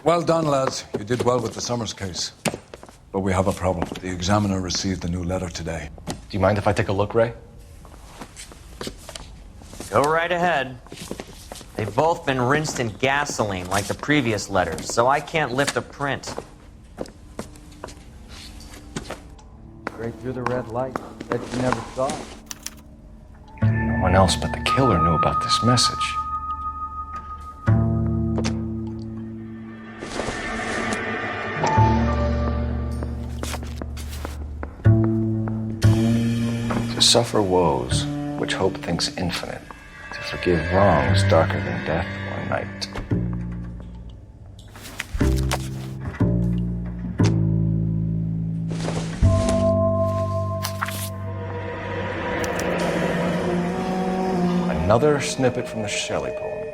Well done, lads. You did well with the Summers case. But we have a problem. The examiner received a new letter today. Do you mind if I take a look, Ray? Go right ahead. They've both been rinsed in gasoline like the previous letters, so I can't lift a print. Straight through the red light. Bet you never saw it. No one else but the killer knew about this message. To suffer woes which hope thinks infinite, to forgive wrongs darker than death or night. Another snippet from the Shelley poem.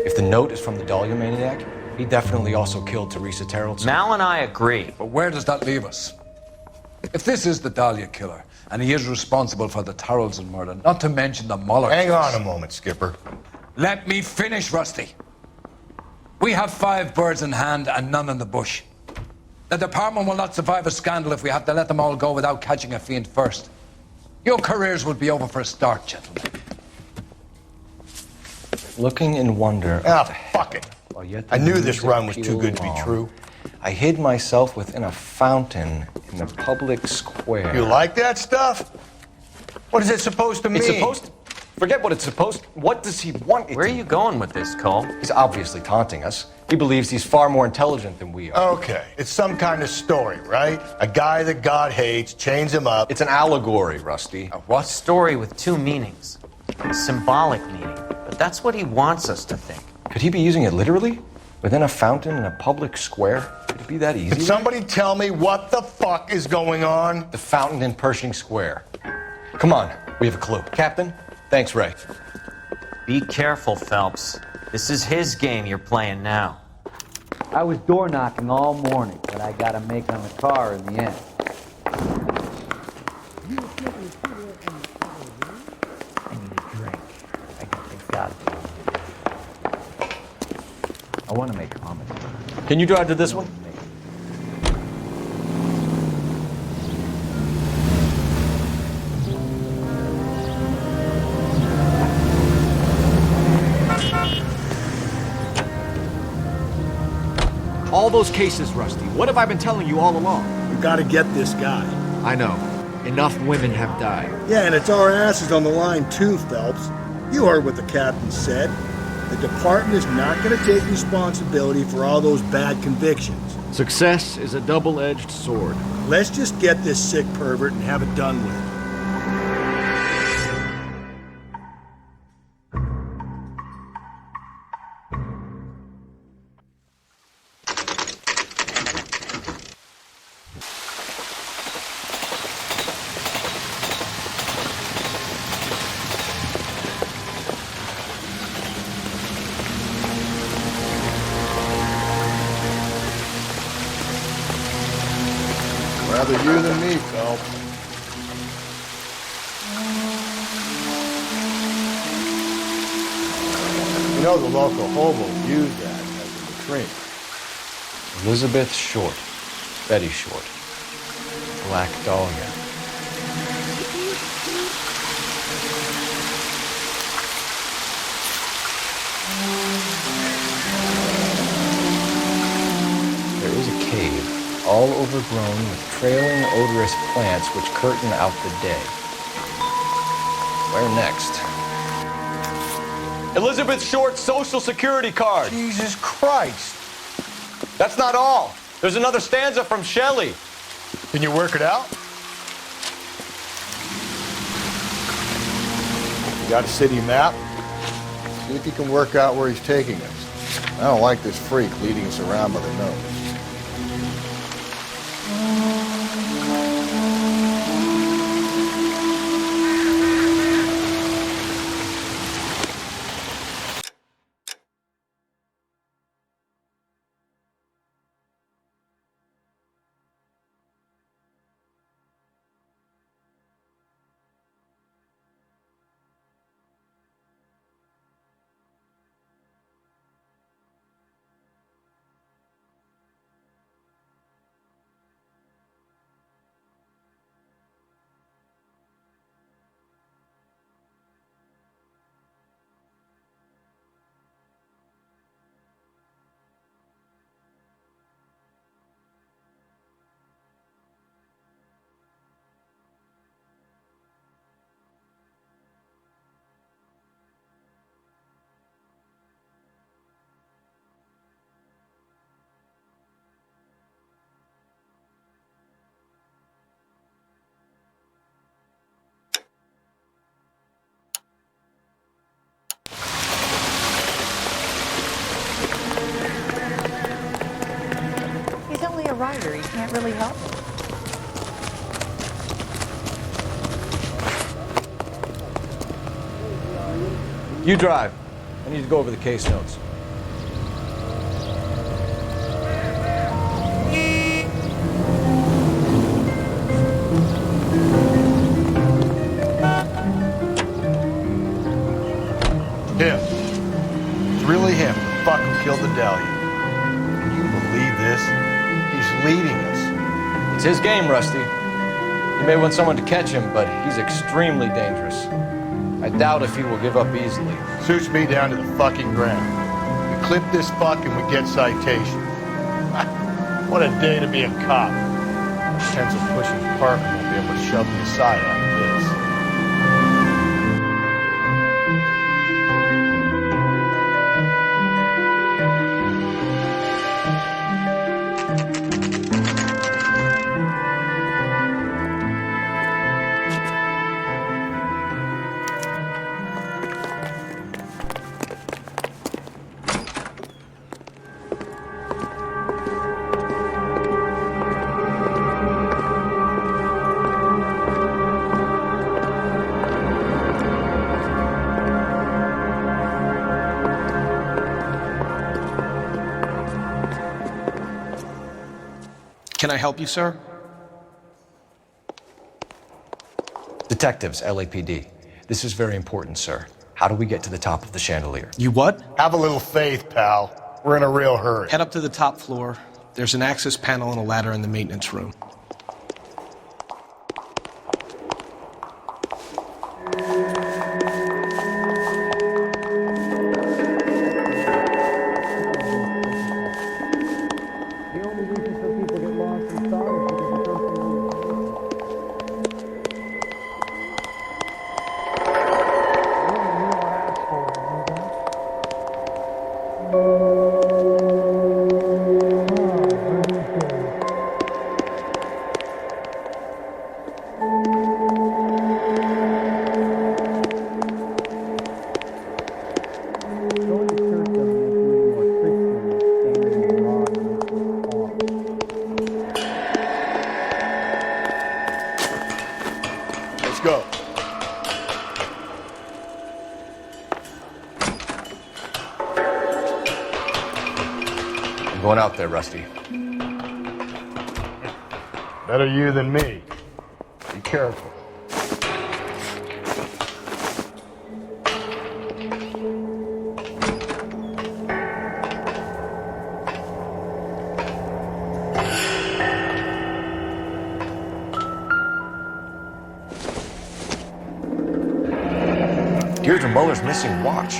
If the note is from the Dahlia maniac, he definitely also killed Teresa Terrellson. Mal and I agree. But where does that leave us? If this is the Dahlia killer, and he is responsible for the Tarrelson murder, not to mention the Muller Hang case. on a moment, Skipper. Let me finish, Rusty. We have 5 birds in hand and none in the bush. The department will not survive a scandal if we have to let them all go without catching a fiend first. Your careers will be over for a start, gentlemen. Looking in wonder. Fuck it. I knew this run was too good to be true. I hid myself within a fountain in the public square. You like that stuff? What is it supposed to mean? It's supposed to... Forget what it's supposed to... What does he want it Where are to you going with this, Cole? He's obviously taunting us. He believes he's far more intelligent than we are. Okay, it's some kind of story, right? A guy that God hates, chains him up. It's an allegory, Rusty. A what? Story with 2 meanings. A symbolic meaning. But that's what he wants us to think. Could he be using it literally? Within a fountain in a public square? Could it be that easy? Can somebody tell me what the fuck is going on? The fountain in Pershing Square. Come on, we have a clue. Captain? Thanks, Ray. Be careful, Phelps. This is his game you're playing now. I was door knocking all morning, but I got to make on the car in the end. I need a drink. I got things got it. I want to make comedy. Can you drive to this one? All those cases, Rusty. What have I been telling you all along? We gotta get this guy. I know. Enough women have died. Yeah, and it's our asses on the line too, Phelps. You heard what the captain said. The department is not gonna take responsibility for all those bad convictions. Success is a double-edged sword. Let's just get this sick pervert and have it done with. Rather you than me, Phelps. You know the local hobos use that as a latrine. Elizabeth Short. Betty Short. Black Dahlia. There is a cave, all overgrown with trailing odorous plants which curtain out the day. Where next? Elizabeth Short's Social Security card. Jesus Christ. That's not all. There's another stanza from Shelley. Can you work it out? You got a city map? See if you can work out where he's taking us. I don't like this freak leading us around by the nose. janitor. He can't really help it. You drive. I need to go over the case notes. Him. It's really him, the fuck who killed the Dahlia. Can you believe this? He's leading us. It's his game, Rusty. You may want someone to catch him, but he's extremely dangerous. I doubt if he will give up easily. Suits me down to the fucking ground. We clip this fuck and we get citation. What a day to be a cop. Pencil pushing department won't be able to shove me aside after this. Can I help you, sir? Detectives, LAPD. This is very important, sir. How do we get to the top of the chandelier? You what? Have a little faith, pal. We're in a real hurry. Head up to the top floor. There's an access panel and a ladder in the maintenance room. Let's go. I'm going out there, Rusty. Better you than me. Be careful. Deirdre Muller's missing watch.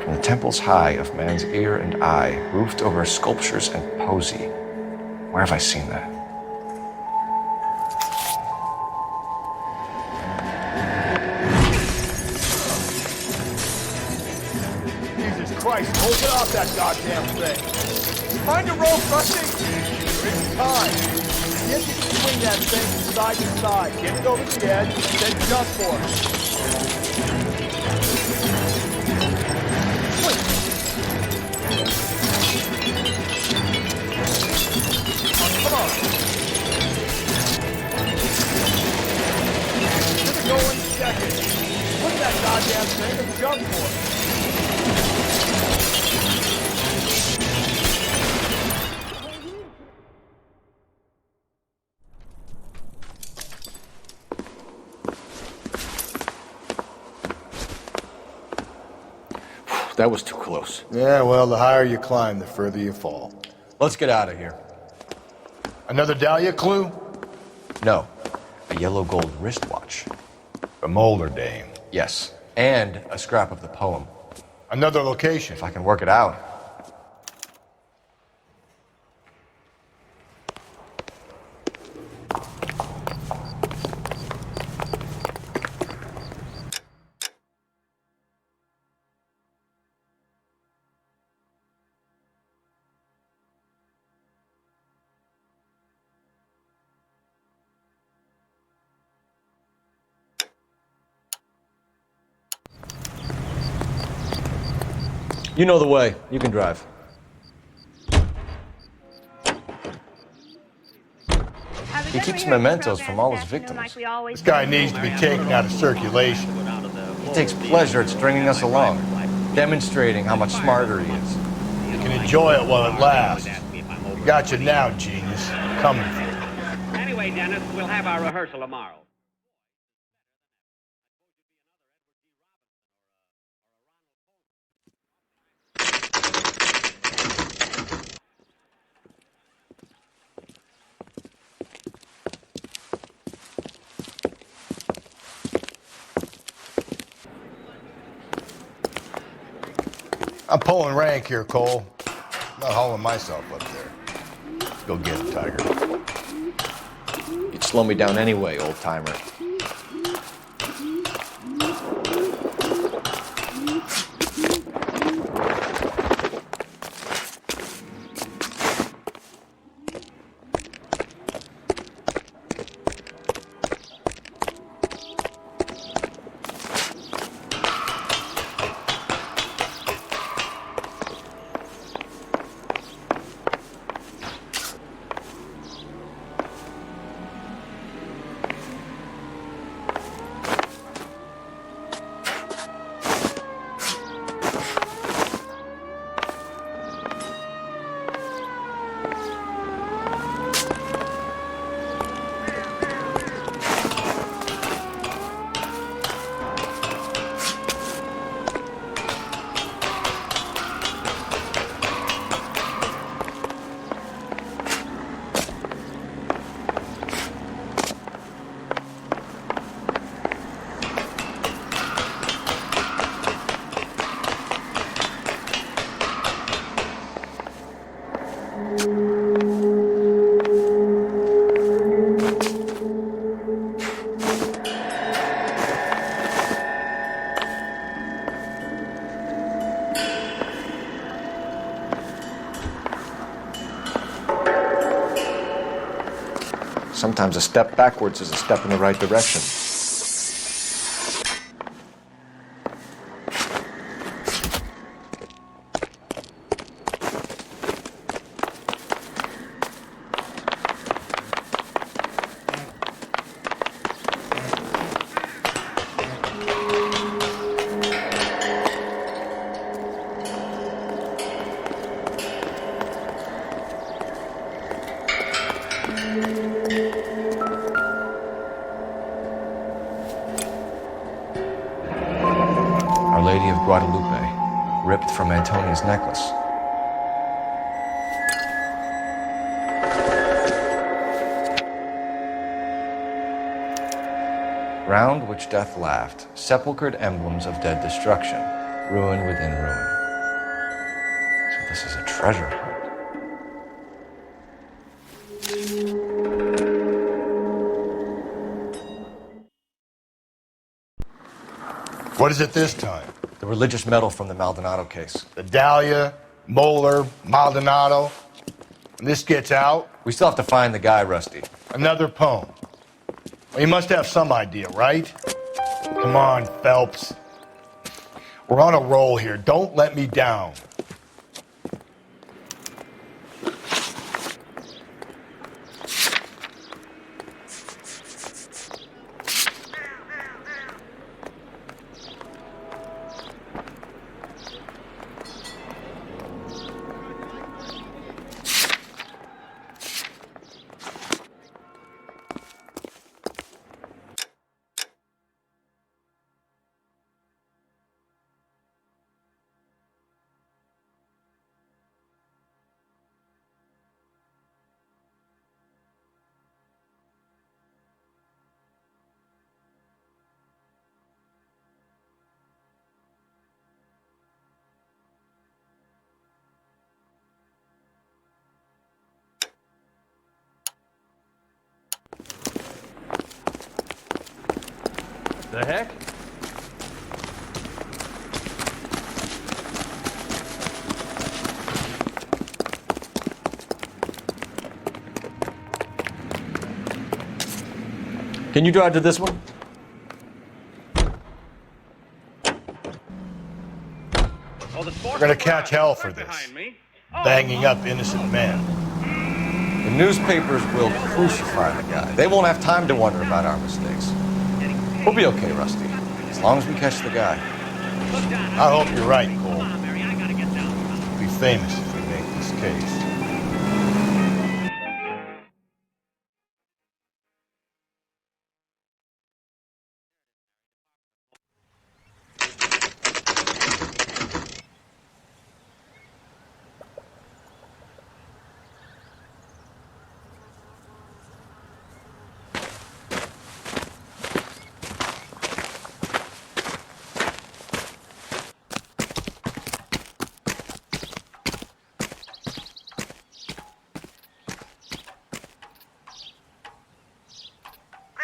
From the temples high of man's ear and eye, roofed over sculptures and poesy. Where have I seen that? Jesus Christ, hold it off that goddamn thing. Find a rope, Rusty. There is time. See if you can swing that thing from side to side. Get it over the edge, then jump for it. Come on. Give it going in seconds. Put that goddamn thing and jump for it. That was too close. Yeah, well, the higher you climb, the further you fall. Let's get out of here. Another Dahlia clue? No, a yellow gold wristwatch. A Molder dame. Yes, and a scrap of the poem. Another location. If I can work it out. You know the way. You can drive. He keeps mementos from all his victims. This guy needs to be taken out of circulation. He takes pleasure at stringing us along, demonstrating how much smarter he is. You can enjoy it while it lasts. We got you now, genius. Coming for you. Anyway, Dennis, we'll have our rehearsal tomorrow. I'm pulling rank here, Cole. I'm not hauling myself up there. Let's go get him, Tiger. You'd slow me down anyway, old-timer. Sometimes a step backwards is a step in the right direction. Our Lady of Guadalupe, ripped from Antonia's necklace. Round which death laughed, sepulchred emblems of dead destruction, ruin within ruin. So this is a treasure hunt. What is it this time? The religious medal from the Maldonado case. The Dahlia, Moeller, Maldonado. When this gets out, We still have to find the guy, Rusty. another poem. Well, you must have some idea, right? Come on, Phelps. We're on a roll here. Don't let me down. The heck? Can you drive to this one? Oh, the sport We're gonna catch hell for this. Banging up innocent men. The newspapers will crucify the guy. They won't have time to wonder about our mistakes. We'll be okay, Rusty, as long as we catch the guy. I hope you're right, Cole. We'll be famous if we make this case.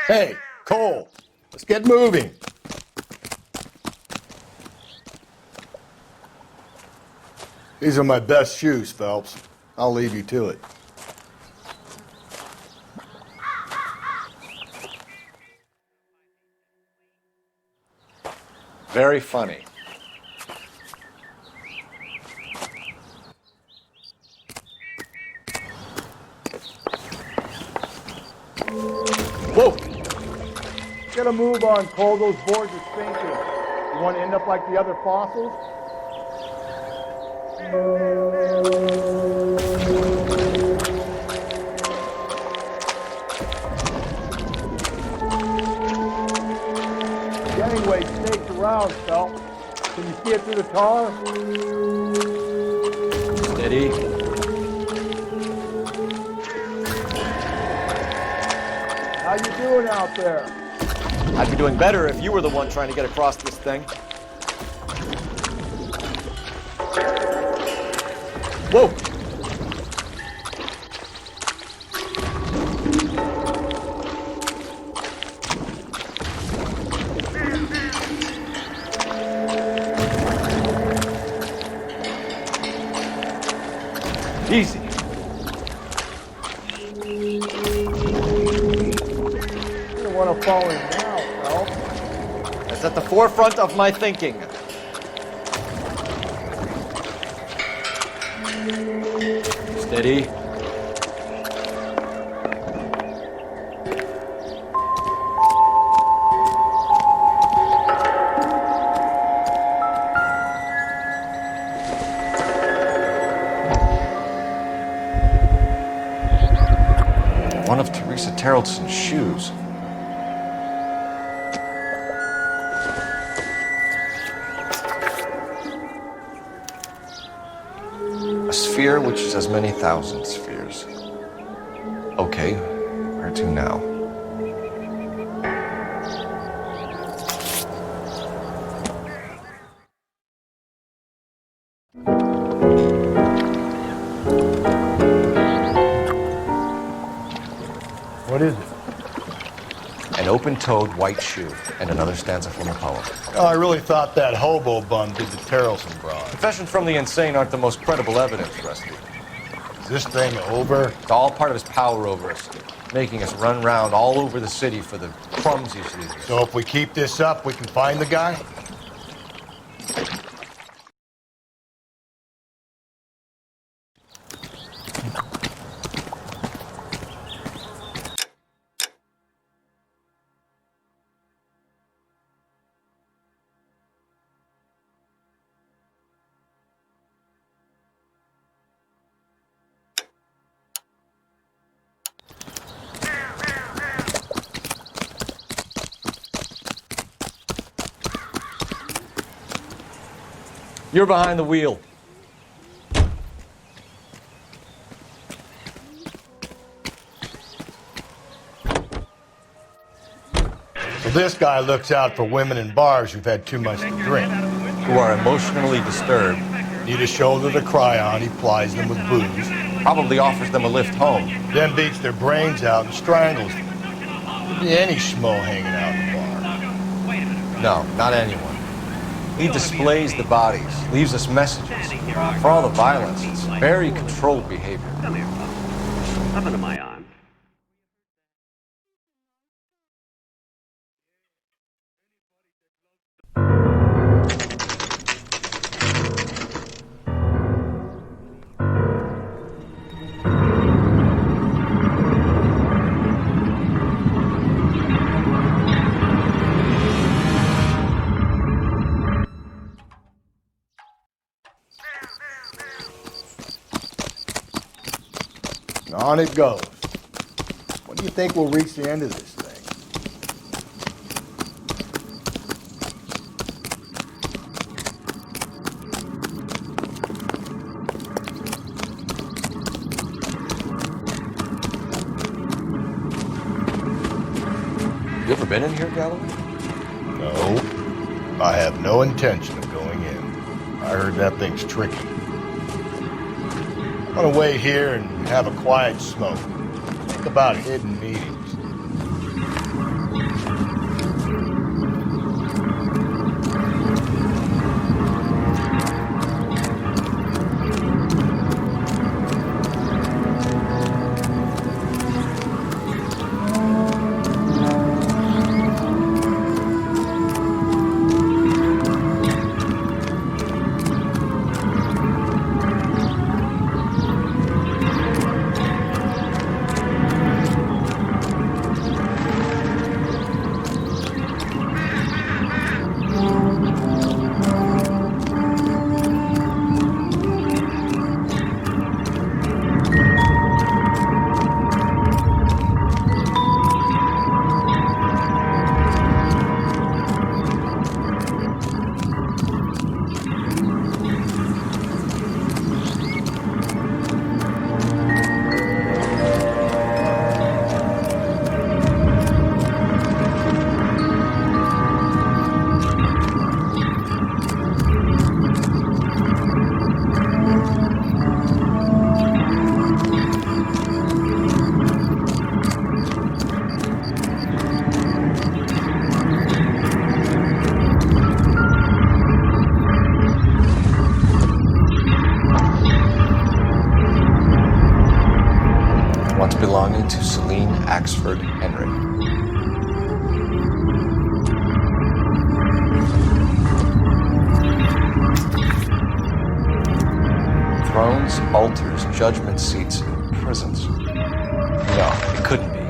Hey, Cole, let's get moving. These are my best shoes, Phelps. I'll leave you to it. Very funny. Whoa! Get a move on, Cole. Those boards are sinking. You want to end up like the other fossils? Gangway staked around, Phelps. Can you see it through the tar? Steady. How you doing out there? I'd be doing better if you were the one trying to get across this thing. Whoa! Easy. You don't want to fall in now, Phelps. That's at the forefront of my thinking. Steady. One of Teresa Terrelson's shoes. A sphere which is as many thousand spheres. Okay, where to now? What is it? An open-toed white shoe, and another stanza from a poem. Oh, I really thought that hobo bum did the Terrelson broad. Confessions from the insane aren't the most credible evidence, Rusty. Is this thing over? It's all part of his power over us, making us run round all over the city for the crumbs he's leaving. So if we keep this up, we can find the guy? You're behind the wheel. So this guy looks out for women in bars who've had too much to drink. Who are emotionally disturbed. Need a shoulder to cry on, he plies them with booze. Probably offers them a lift home. Then beats their brains out and strangles them. Could be any schmo hanging out in the bar. No, not anyone. He displays the bodies, leaves us messages. For all the violence, it's very controlled behavior. Come here, Bob. Up into my arm. On it goes. When do you think we'll reach the end of this thing? You ever been in here, Galloway? No. I have no intention of going in. I heard that thing's tricky. I'm gonna wait here and have a quiet smoke. Think about hidden meetings. Belonging to Celine Axford Henry. Thrones, altars, judgment seats, and prisons. No, it couldn't be.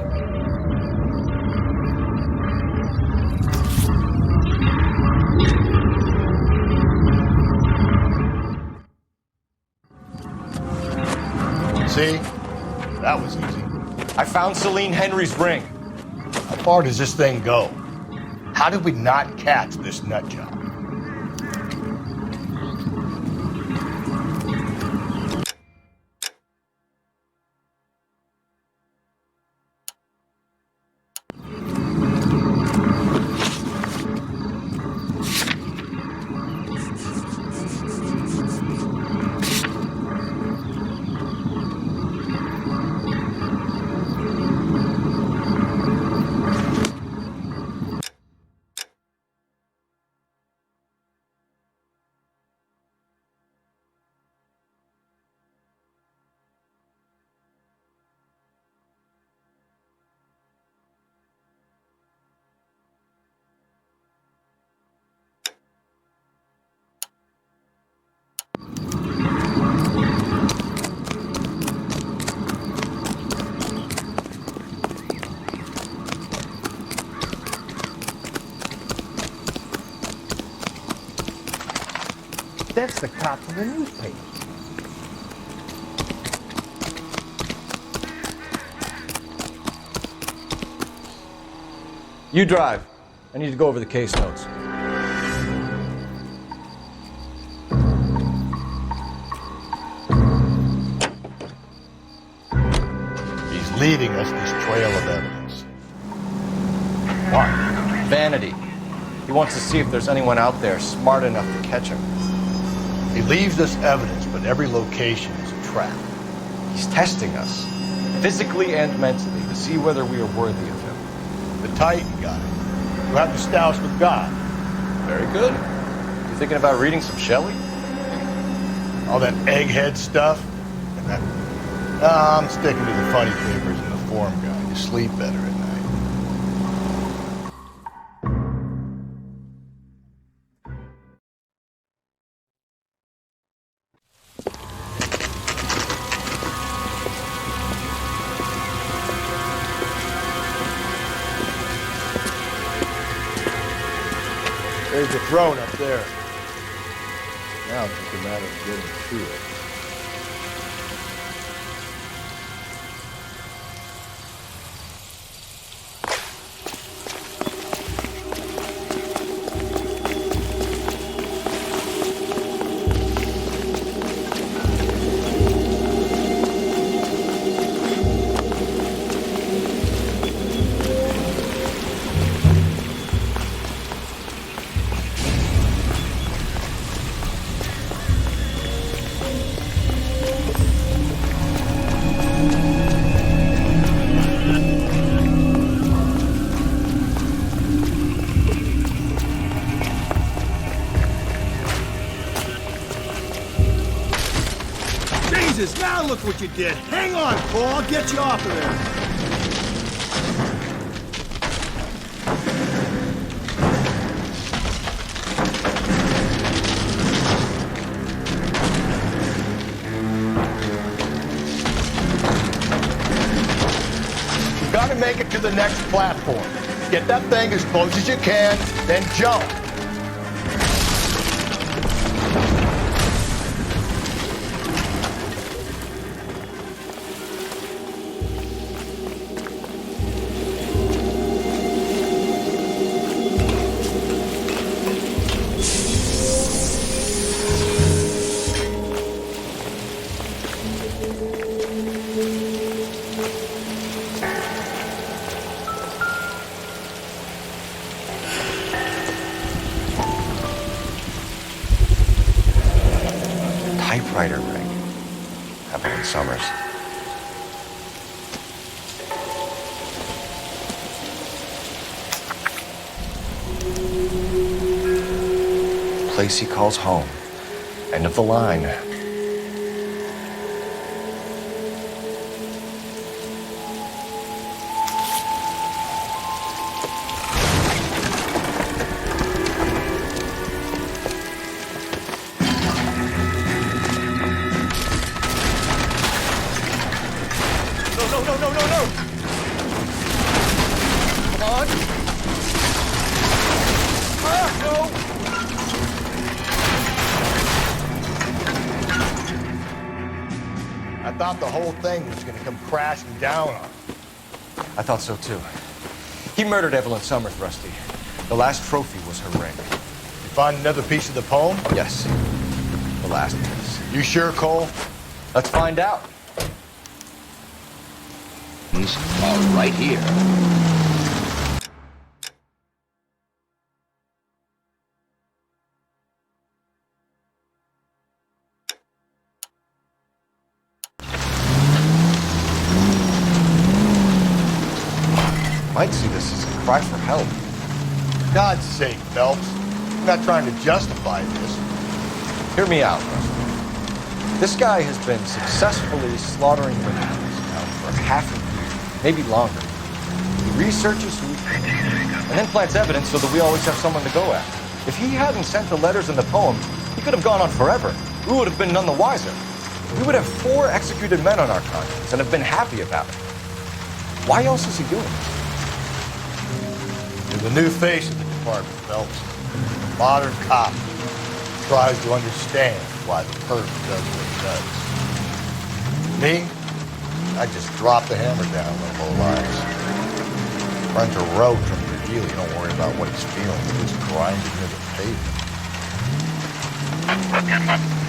See? That was easy. I found Celine Henry's ring. How far does this thing go? How did we not catch this nut job? That's the cop from the newspaper. You drive. I need to go over the case notes. He's leaving us this trail of evidence. What? Vanity. He wants to see if there's anyone out there smart enough to catch him. He leaves us evidence, but every location is a trap. He's testing us, physically and mentally, to see whether we are worthy of him. The Titan got it. You have to stouse with God. Very good. You thinking about reading some Shelley? All that egghead stuff. And that... Nah, I'm sticking to the funny papers and the form guide. You sleep better at night. There's the throne up there. Now it's just a matter of getting to it. look what you did. Hang on, Cole. I'll get you off of there. You gotta make it to the next platform. Get that thing as close as you can, then jump. Typewriter ring. Evelyn Summers. Place he calls home. End of the line. No. Come on. No. I thought the whole thing was gonna come crashing down on him. I thought so too. He murdered Evelyn Summers, Rusty. The last trophy was her ring. You find another piece of the poem? Yes. The last piece. You sure, Cole? Let's find out. Right here. Might see this as a cry for help. God's sake, Phelps. I'm not trying to justify this. Hear me out, Rusty. This guy has been successfully slaughtering women now for half a year, maybe longer. He researches who and then plants evidence so that we always have someone to go after. If he hadn't sent the letters and the poems, he could have gone on forever. We would have been none the wiser. We would have 4 executed men on our conscience and have been happy about it. Why else is he doing this? You're the new face of the department, Phelps. Modern cop. Tries to understand why the perp does what he does. Me? I just drop the hammer down on low lies. Runs a road from your heel. You don't worry about what he's feeling. He's grinding into the pavement.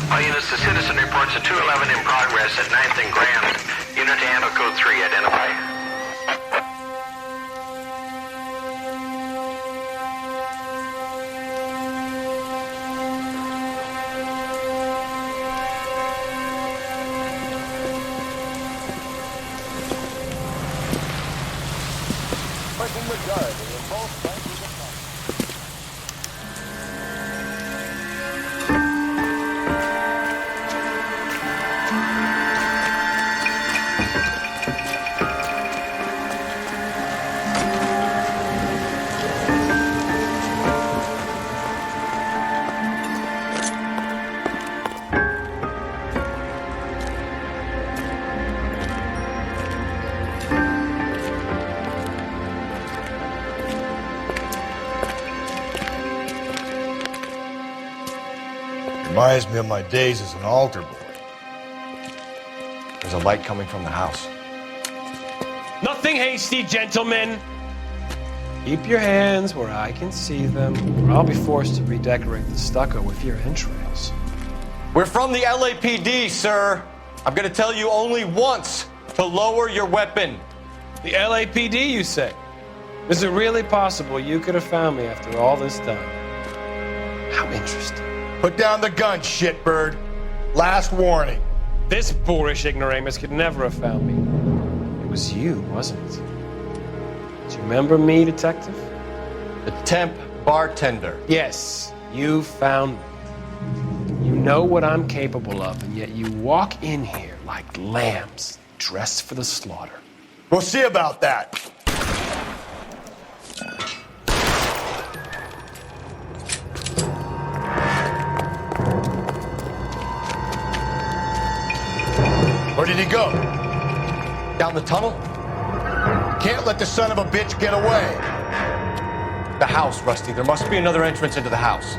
All units, the citizen reports a 211 in progress at 9th and Grand. Unit to handle code 3. Identify. Reminds me of my days as an altar boy. There's a light coming from the house. Nothing hasty, gentlemen. Keep your hands where I can see them, or I'll be forced to redecorate the stucco with your entrails. We're from the LAPD, sir. I'm gonna tell you only once to lower your weapon. The LAPD, you say? Is it really possible you could have found me after all this time? How interesting. Put down the gun, shitbird. Last warning. This boorish ignoramus could never have found me. It was you, wasn't it? Do you remember me, detective? The temp bartender. Yes, you found me. You know what I'm capable of, and yet you walk in here like lambs dressed for the slaughter. We'll see about that. Where did he go? Down the tunnel? Can't let the son of a bitch get away. The house, Rusty. There must be another entrance into the house.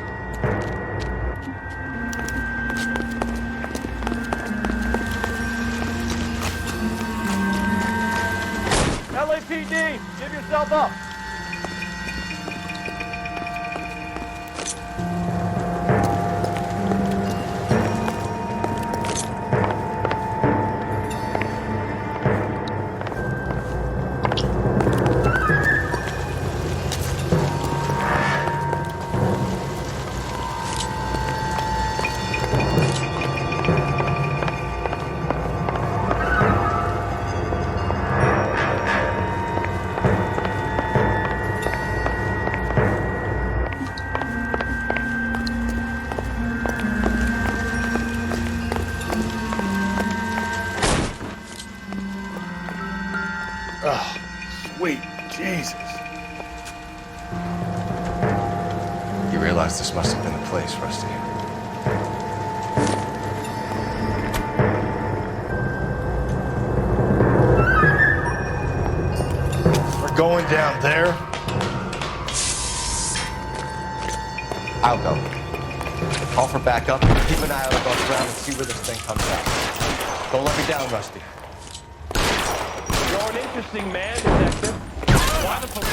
LAPD, give yourself up. Sweet Jesus. You realize this must have been the place, Rusty. We're going down there. I'll go. Call for backup. Keep an eye out above ground and see where this thing comes out. Don't let me down, Rusty. You're an interesting man, Detective. Why the police?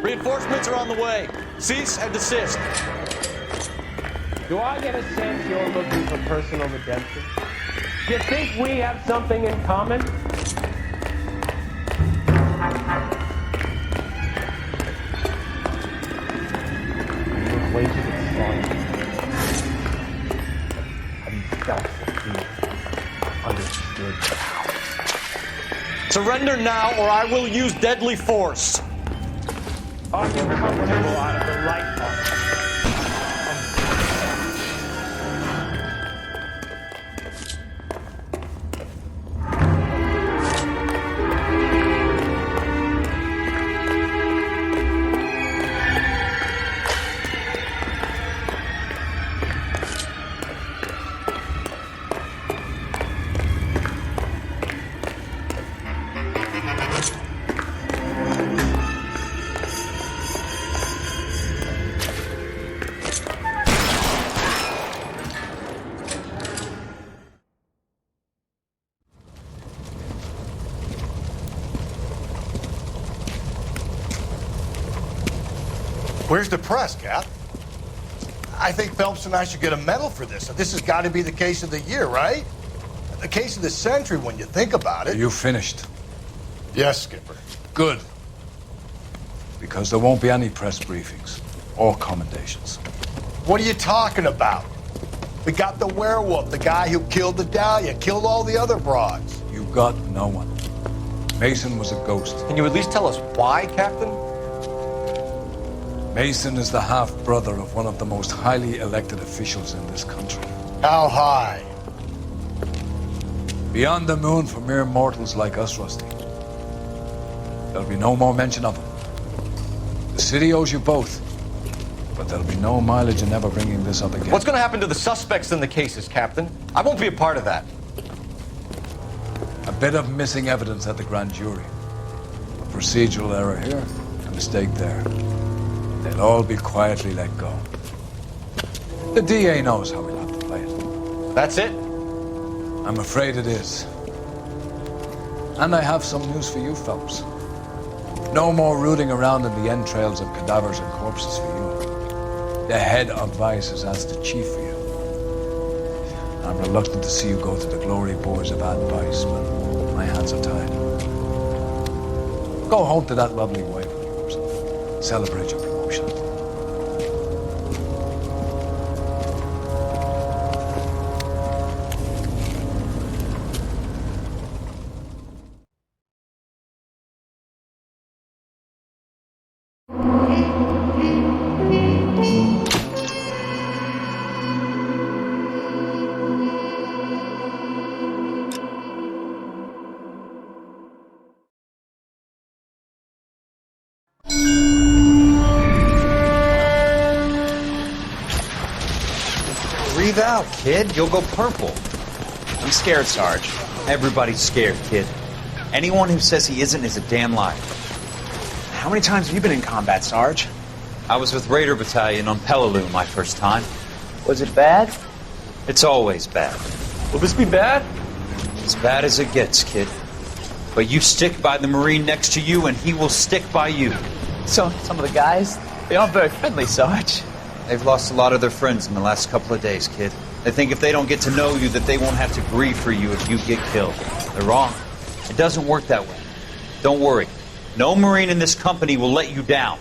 Reinforcements are on the way. Cease and desist. Do I get a sense you're looking for personal redemption? Do you think we have something in common? You're acquainted with slaughter. Have you felt the fear? Understood the power? Surrender now, or I will use deadly force. Are you comfortable out of the light part? Where's the press, Cap? I think Phelps and I should get a medal for this. This has got to be the case of the year, right? The case of the century when you think about it. You finished? Yes, Skipper. Good. Because there won't be any press briefings or commendations. What are you talking about? We got the werewolf, the guy who killed the Dahlia, killed all the other broads. You got no one. Mason was a ghost. Can you at least tell us why, Captain? Mason is the half-brother of one of the most highly elected officials in this country. How high? Beyond the moon for mere mortals like us, Rusty. There'll be no more mention of him. The city owes you both, but there'll be no mileage in ever bringing this up again. What's going to happen to the suspects in the cases, Captain? I won't be a part of that. A bit of missing evidence at the grand jury. A procedural error here, a mistake there. They'll all be quietly let go. The DA knows how we'll have to play it. That's it? I'm afraid it is. And I have some news for you, Phelps. No more rooting around in the entrails of cadavers and corpses for you. The head of Vice has asked the chief for you. I'm reluctant to see you go to the glory boards of advice, but my hands are tied. Go home to that lovely wife of yours. Celebrate your promotion. out, kid. You'll go purple. I'm scared, Sarge. Everybody's scared, kid. Anyone who says he isn't is a damn liar. How many times have you been in combat, Sarge? I was with Raider Battalion on Peleliu my first time. Was it bad? It's always bad. Will this be bad? As bad as it gets, kid. But you stick by the Marine next to you, and he will stick by you. So, some of the guys, they aren't very friendly, Sarge. They've lost a lot of their friends in the last couple of days, kid. They think if they don't get to know you, that they won't have to grieve for you if you get killed. They're wrong. It doesn't work that way. Don't worry. No Marine in this company will let you down.